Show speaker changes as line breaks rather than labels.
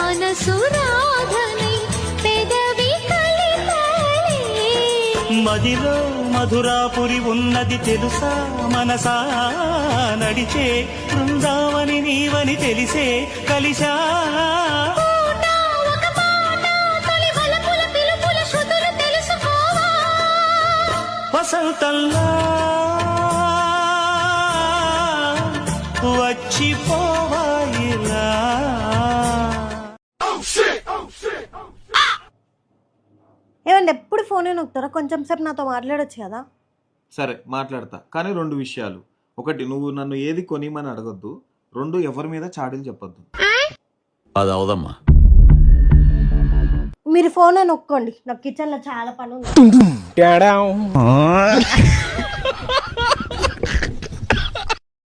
మనసురాధనై పెదవి కలితాలే
మదిలో మధురాపురి ఉన్నది తెలుసా మనసా నడిచే బృందావని నీవని తెలిసే కలిసా
పూట ఒక పాట తొలి వలపుల పిలుపుల శృతులు తెలుసుకోవా
వసంతంలా వచ్చిపోవాయిలా
ఏమండి ఎప్పుడు ఫోనే నొక్కుతారా? కొంచెం సేపు నాతో మాట్లాడొచ్చు కదా.
సరే మాట్లాడతా, కానీ 2 విషయాలు. ఒకటి, నువ్వు నన్ను ఏది కొనిమని అడగొద్దు. 2, ఎవరి మీద చాడీలు చెప్పొద్దు.
అది అవదమ్మా.
మీరు ఫోనే నొక్కండి, నాకు కిచెన్లో చాలా పని ఉంది.